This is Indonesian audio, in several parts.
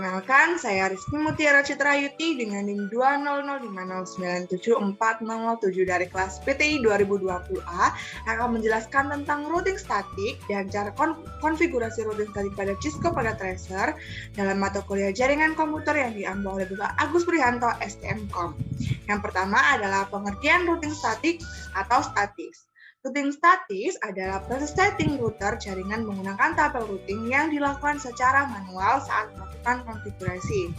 Perkenalkan, saya Rizky Mutiara Citrayuti dengan NIM 20050974007 dari kelas PTI 2020A akan menjelaskan tentang routing statik dan cara konfigurasi routing statik pada Cisco Packet Tracer dalam mata kuliah jaringan komputer yang diambil oleh Bapak Agus Prihanto STMKOM. Yang pertama adalah pengertian routing statik atau statis. Routing statis adalah proses setting router jaringan menggunakan tabel routing yang dilakukan secara manual saat melakukan konfigurasi.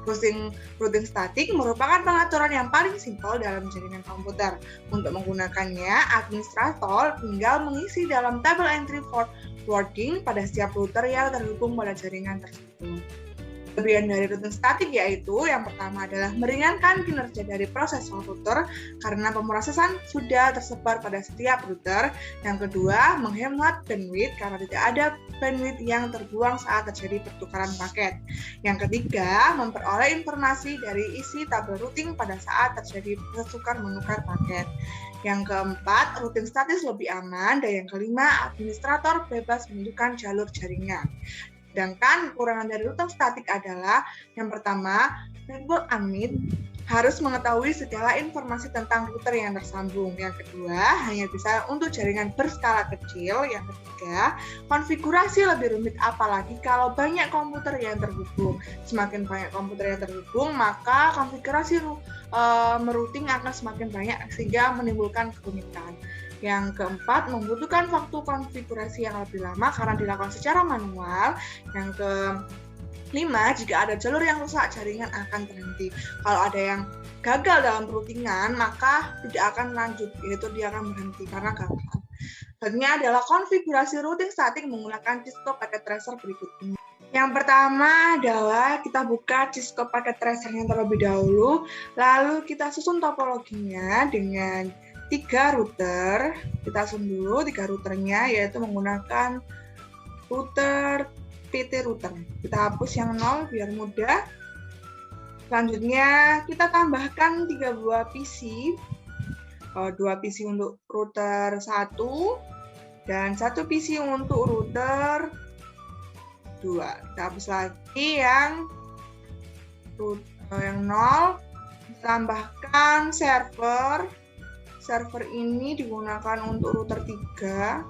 Routing statik merupakan pengaturan yang paling simpel dalam jaringan komputer. Untuk menggunakannya, administrator tinggal mengisi dalam tabel entry forwarding pada setiap router yang terhubung pada jaringan tersebut. Kelebihan dari routing statik yaitu yang pertama adalah meringankan kinerja dari prosesor router karena pemrosesan sudah tersebar pada setiap router. Yang kedua, menghemat bandwidth karena tidak ada bandwidth yang terbuang saat terjadi pertukaran paket. Yang ketiga, memperoleh informasi dari isi tabel routing pada saat terjadi tukar-menukar paket. Yang keempat, routing statis lebih aman. Dan yang kelima, administrator bebas menentukan jalur jaringan. Sedangkan kekurangan dari routing statik adalah yang pertama, network admin harus mengetahui segala informasi tentang router yang tersambung. Yang kedua, hanya bisa untuk jaringan berskala kecil. Yang ketiga, konfigurasi lebih rumit apalagi kalau banyak komputer yang terhubung. Semakin banyak komputer yang terhubung, maka konfigurasi merouting akan semakin banyak sehingga menimbulkan kerumitan. Yang keempat, membutuhkan waktu konfigurasi yang lebih lama karena dilakukan secara manual. Yang kelima, jika ada jalur yang rusak, jaringan akan terhenti. Kalau ada yang gagal dalam routingan, maka tidak akan lanjut, yaitu dia akan berhenti karena gagal. Selanjutnya adalah konfigurasi routing statik menggunakan Cisco Packet Tracer berikut ini. Yang pertama adalah kita buka Cisco Packet Tracer-nya terlebih dahulu, lalu kita susun topologinya dengan 3 router. Kita susun dulu 3 routernya, yaitu menggunakan router PT router. Kita hapus yang 0 biar mudah. Selanjutnya kita tambahkan 3 buah PC. 2 PC untuk router 1 dan 1 PC untuk router 2. Kita hapus lagi yang 0. Tambahkan server. Server ini digunakan untuk router 3.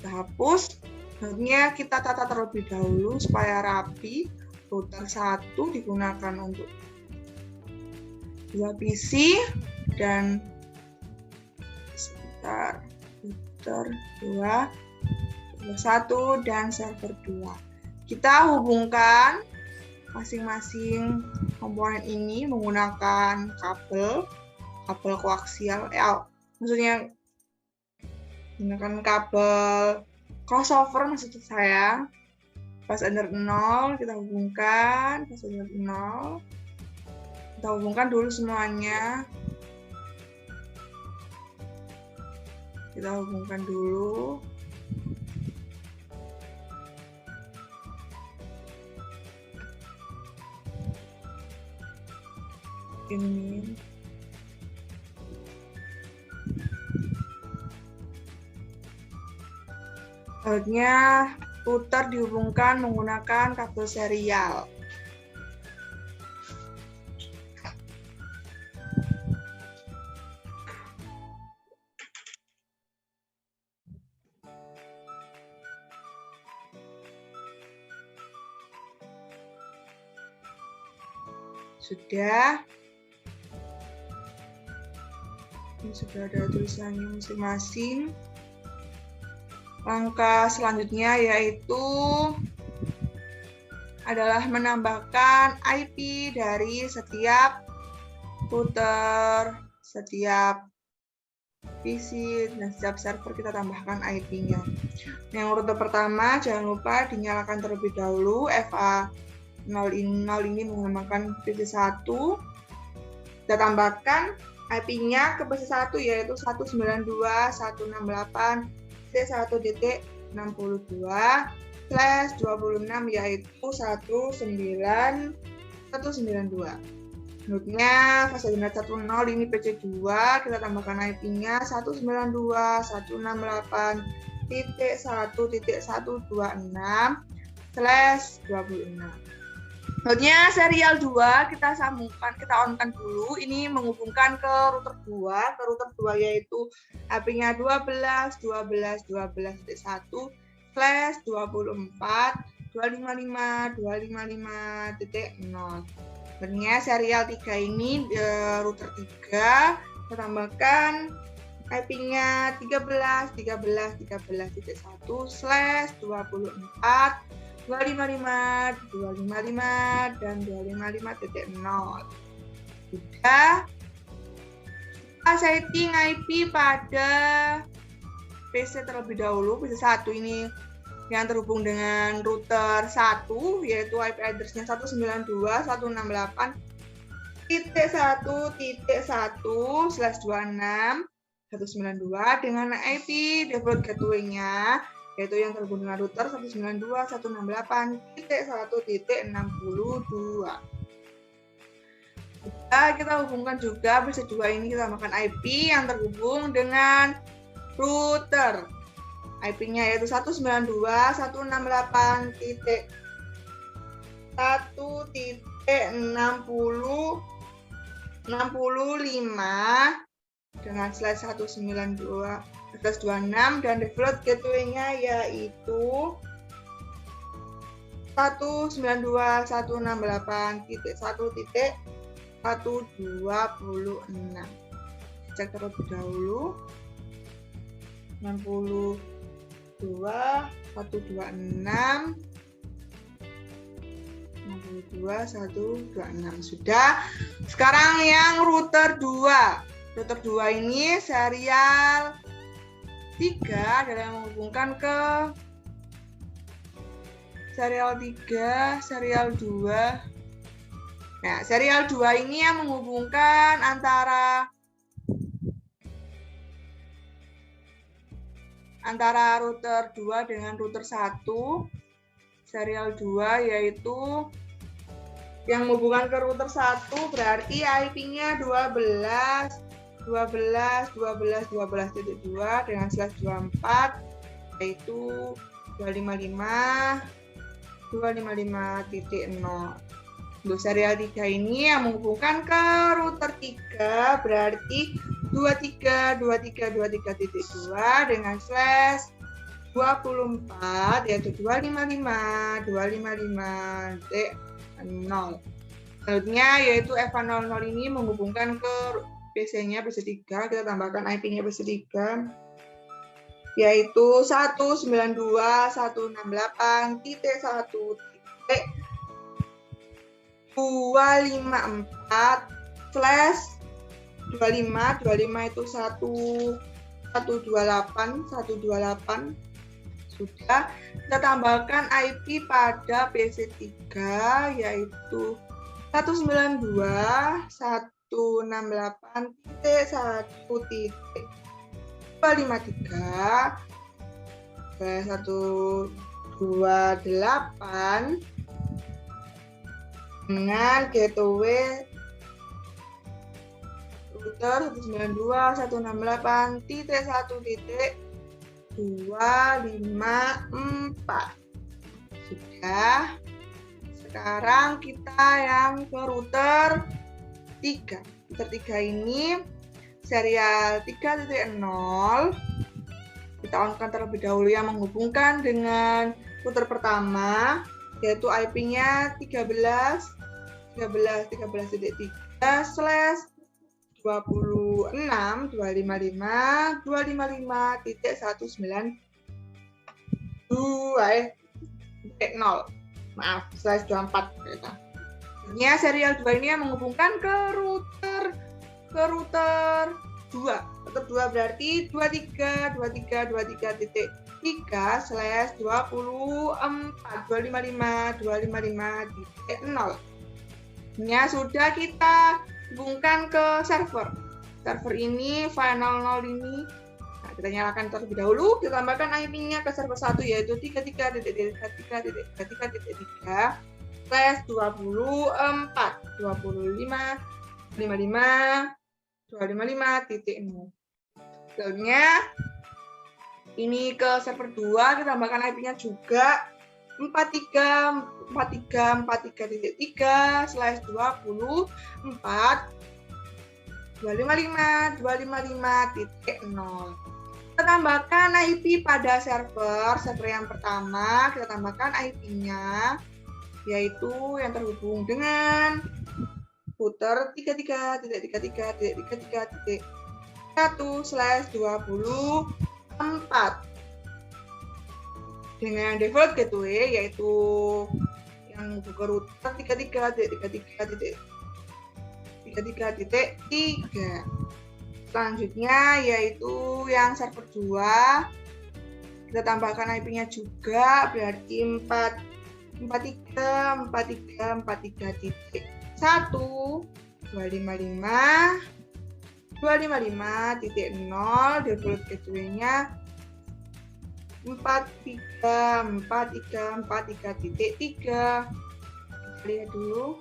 Kita hapus. Selanjutnya kita tata terlebih dahulu supaya rapi. Router 1 digunakan untuk 2 PC dan router 2, server 1 dan server 2. Kita hubungkan masing-masing komponen ini menggunakan kabel koaksial, maksudnya menggunakan kabel crossover maksud saya. Pas under 0 kita hubungkan, pas under 0 kita hubungkan dulu semuanya. Kita hubungkan dulu. Ini selanjutnya router dihubungkan menggunakan kabel serial. Sudah. Ini sudah ada tulisannya masing-masing. Langkah selanjutnya yaitu adalah menambahkan IP dari setiap router, setiap PC, dan setiap server kita tambahkan IP-nya. Yang router pertama jangan lupa dinyalakan terlebih dahulu. FA0 ini menggunakan PC1. Kita tambahkan IP-nya ke PC1 yaitu 192.168. C1.62/26 yaitu 19192. Menurutnya fase internet 10 ini PC2, kita tambahkan IP-nya 192.168.1.126/26. Selanjutnya serial 2 kita sambungkan, kita on-kan dulu. Ini menghubungkan ke router 2. Ke router 2 yaitu IP-nya 12.12.12.1/24.255.255.0. Sebenarnya serial 3 ini router 3 kita tambahkan IP-nya 13.13.13.1/24.255, dan 255.0. Sudah kita setting IP pada PC terlebih dahulu. PC 1 ini yang terhubung dengan router 1, yaitu IP address-nya 192.168.1.1/26 dengan IP default gateway-nya, yaitu yang terhubung dengan router 192.168.1.62. Kita hubungkan juga PC 2 ini, kita tambahkan IP yang terhubung dengan router. IP-nya yaitu 192.168.1.60.65 dengan /192.126, dan default gateway-nya yaitu 192.168.1.126. Cek terlebih dahulu. 62.126 sudah. Sekarang yang router 2. Router 2 ini serial 3 adalah yang menghubungkan ke serial 3, serial 2. Nah, serial 2 ini yang menghubungkan antara router 2 dengan router 1. Serial 2 yaitu yang menghubungkan ke router 1 berarti IP-nya 12.12.12.12.2 dengan /24 yaitu 255.255.0. Untuk serial 3 ini yang menghubungkan ke router 3 berarti 23.23.23.2 dengan /24 yaitu 255.255.0. Selanjutnya yaitu EVA00 ini menghubungkan ke PC-nya PC 3, kita tambahkan IP-nya PC 3 yaitu 192.168.1.254/25 itu 128. Sudah, kita tambahkan IP pada PC 3 yaitu 192.168.128 dengan gateway router 192.168.1.254. Sudah. Sekarang kita yang ke router 3. Router 3 ini serial 3.0. Kita on-kan terlebih dahulu yang menghubungkan dengan router pertama yaitu IP-nya 13.13.256.255.192.0. Maaf, /24 kita. Ini serial 2 ini yang menghubungkan ke router 2. Router 2 berarti 23.23.23.3/24.255.255.0. Ini sudah kita hubungkan ke server. Server ini file 00 ini. Nah, kita nyalakan terlebih dahulu, kita tambahkan IP-nya ke server 1 yaitu 33.33.33.25.55.255.0. Selanjutnya ini ke server 2, kita tambahkan IP-nya juga 434343/24 255.255.0. Kita tambahkan IP pada server yang pertama, kita tambahkan IP-nya, yaitu yang terhubung dengan router 33.33.1/24 dengan default gateway, yaitu yang buka router 33.33.3. Selanjutnya yaitu yang server 2, kita tambahkan IP-nya juga, berarti 43.255.255.0, default gateway-nya 43.43.43.3. Lihat dulu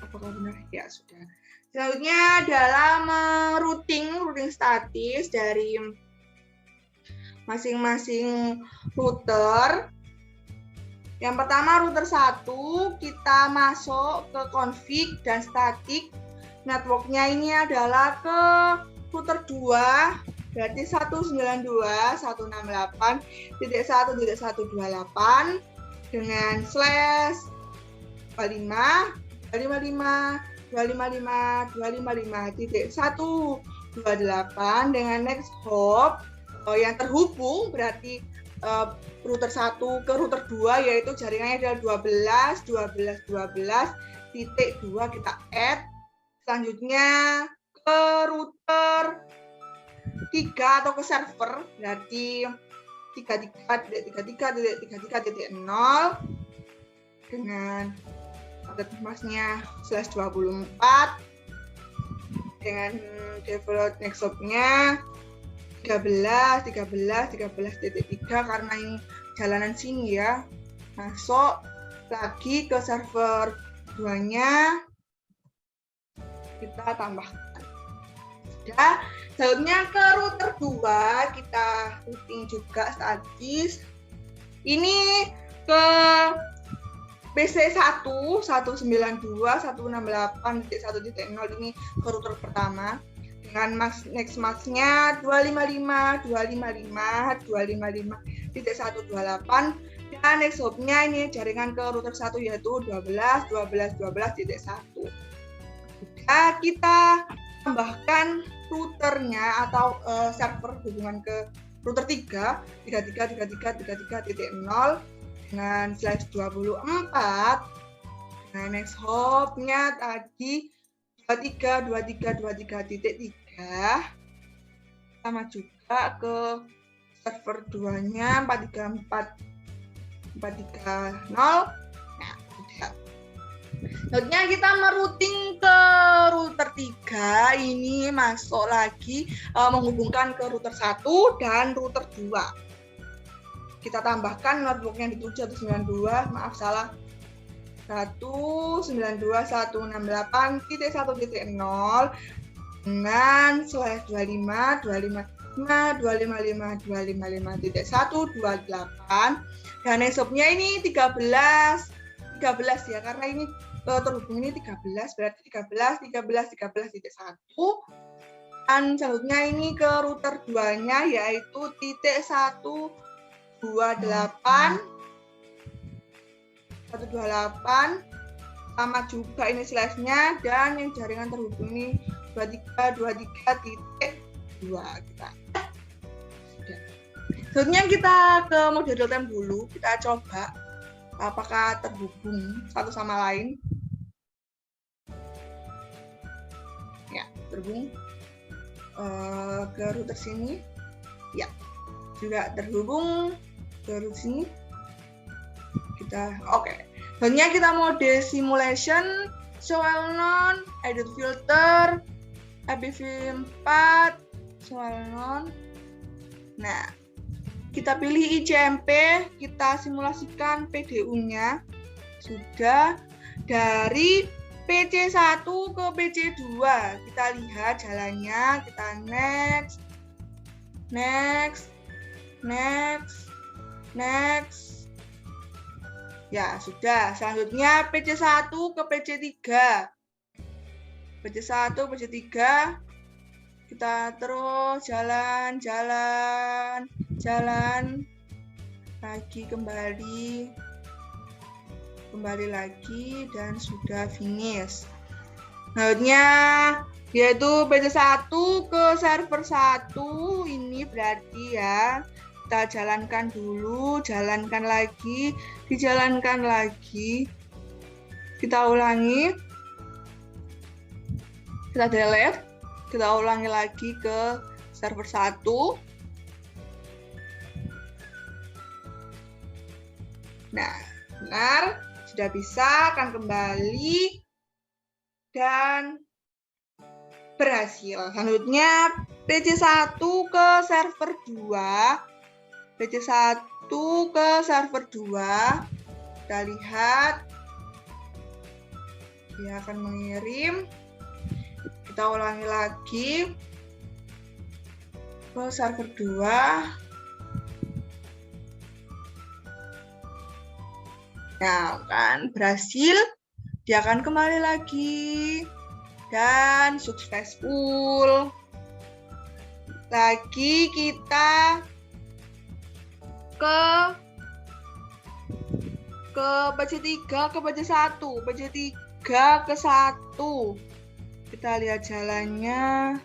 apakah benar. Ya, sudah. Selanjutnya dalam routing statis dari masing-masing router. Yang pertama, router 1, kita masuk ke config dan static. Networknya ini adalah ke router 2, berarti 192.168.1.128 dengan //255.255.128 dengan next hop yang terhubung, berarti router 1 ke router 2, yaitu jaringannya adalah 12.12.12.2 kita add. Selanjutnya ke router 3 atau ke server, berarti 33.33.33.0 dengan paket masnya /24 dengan default next hop-nya 13.13.13.3 karena ini jalanan sini ya. Masuk lagi ke server 2-nya, kita tambahkan. Sudah. Selanjutnya ke router 2, kita routing juga statis. Ini ke PC 1.192.168.1.0 ini ke router pertama dengan next max-nya 255.255.255.128 dan next hop-nya ini jaringan ke router 1 yaitu 12.12.12.1. Sudah, kita tambahkan routernya atau server hubungan ke router 3 33.33.33.0 dengan /24. Nah, next hop-nya tadi 23.23.23.3 sama juga ke server 2-nya 434.430. Nah, sudah. Selanjutnya kita merouting ke router 3, ini masuk lagi menghubungkan ke router 1 dan router 2. Kita tambahkan networknya di 192, maaf salah, 192.168.1.0 dengan //255.255.255.128 dan next hop-nya ini 13 ya, karena ini terhubung ini 13, berarti 13.13.13.1. Dan selanjutnya ini ke router 2-nya yaitu .128 sama juga ini /nya dan yang jaringan terhubung ini 23.23.2 kita. Selanjutnya kita ke mode real time dulu, kita coba apakah terhubung satu sama lain. Ya, terhubung ke router sini. Ya, juga terhubung ke router sini. Kita oke. Selanjutnya kita mode simulation, show all known, edit filter, IPv4, show all known. Nah, kita pilih ICMP, kita simulasikan PDU-nya. Sudah. Dari PC1 ke PC2, kita lihat jalannya, kita next. Ya, sudah. Selanjutnya PC1 ke PC3. PC1, PC3. Kita terus jalan lagi, kembali lagi, dan sudah finish. Selanjutnya yaitu PC1 ke server 1. Ini berarti ya, kita jalankan dulu, jalankan lagi, dijalankan lagi, kita ulangi, kita delete, kita ulangi lagi ke server 1. Nah, benar, sudah bisa, akan kembali dan berhasil. Selanjutnya PC1 ke server 2. PC1 ke server 2. Kita lihat. Dia akan mengirim. Kita ulangi lagi ke server 2. Nah, kan berhasil. Dia akan kembali lagi dan successful. Lagi kita ke PC3 ke PC1. PC3 ke 1. Kita lihat jalannya.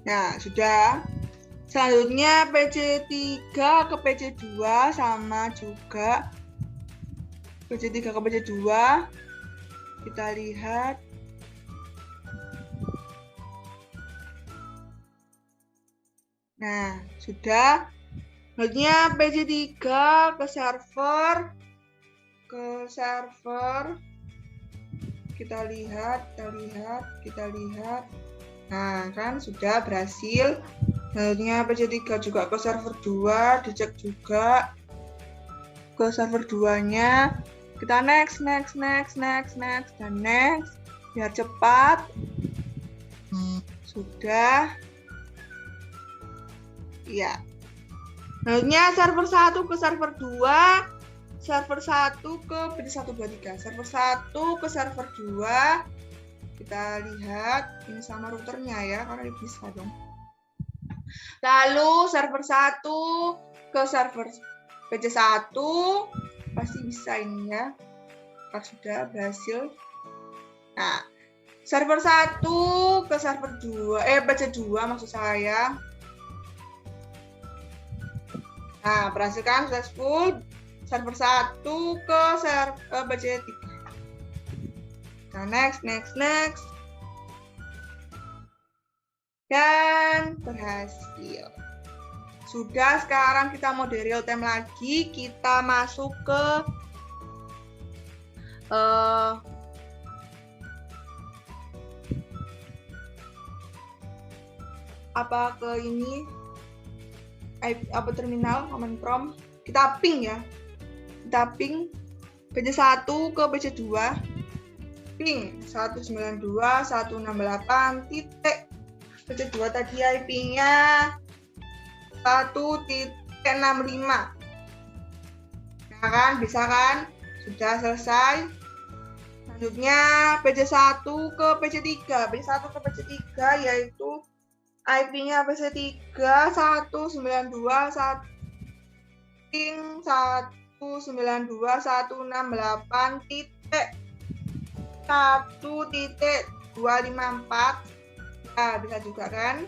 Nah, sudah. Selanjutnya PC3 ke PC2 sama juga. PC3 ke PC2. Kita lihat. Nah, sudah. Selanjutnya PC3 ke server. Kita lihat. Nah, kan sudah berhasil. Selanjutnya PC3 juga ke server 2, dicek juga ke server 2-nya. Kita next, dan next. Biar cepat. Sudah. Ya. Selanjutnya server 1 ke server 2. Server 1 ke PC123. Server 1 ke server 2. Kita lihat, ini sama routernya ya, karena ini bisa dong. Lalu server 1 ke server PC1, pasti bisa ini ya. Sudah berhasil. Nah, server 1 ke server 2, PC2 maksud saya. Nah, berhasil kan, successful. Server 1 ke server PC3. Nah, next. Dan berhasil. Sudah, sekarang kita mode real time lagi. Kita masuk ke ini terminal command prompt. Kita ping ya. Kita ping PC1 ke PC2. Ping 192.168 titik. PC2 tadi IP-nya 1.65. Nah kan, bisa kan? Sudah selesai. Selanjutnya PC1 ke PC3. PC1 ke PC3 yaitu IP-nya PC3 192.168 titik 1.254. Nah, bisa juga kan?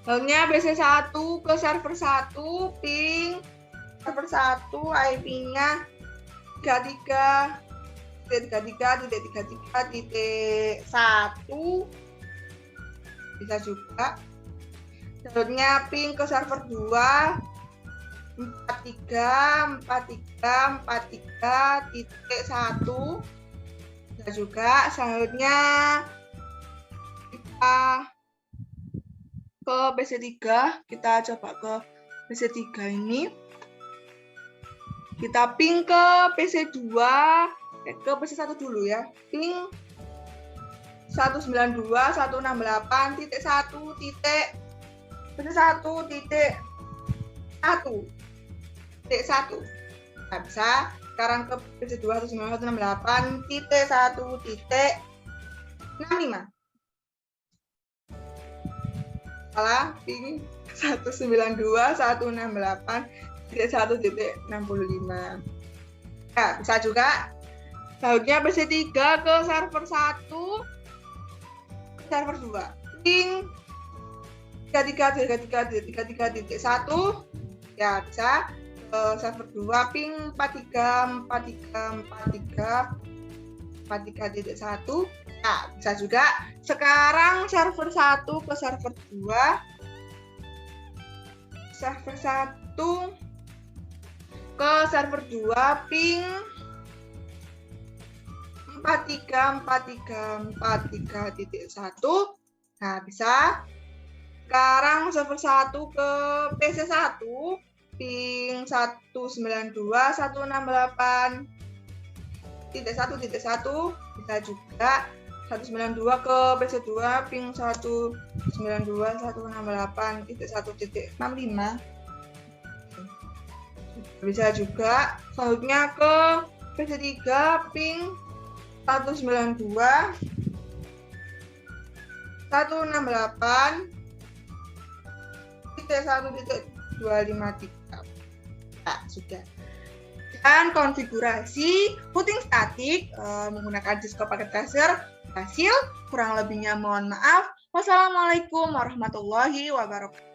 Lalunya PC1 ke server 1, ping server 1 IP-nya 33.33.1 bisa juga. Selanjutnya ping ke server 2 43.43.1 bisa juga. Selanjutnya kita ke PC3, kita coba ke PC3 ini. Kita ping ke PC2, ke PC1 dulu ya. Ping PC2 168.1.1.1. Nah, bisa sekarang ke PC2 168.1.65. Salah, ping 192.168.1.65. Nah, bisa juga bautnya PC3 ke server 1, server 2. Ping 33.1 ya bisa ke server 2 ping 43.1. Nah, bisa juga sekarang server 1 ke server 2. Server 1 ke server 2 ping 43.1. Nah, bisa sekarang server 1 ke PC1 ping 192.168.1.1. Bisa juga 192 ke PC2 ping 192.168.1.65. Bisa juga selanjutnya ke PC3 ping 192.168.1.253. Nah, sudah. Dan konfigurasi routing statik menggunakan Cisco Packet Tracer hasil. Kurang lebihnya mohon maaf. Wassalamualaikum warahmatullahi wabarakatuh.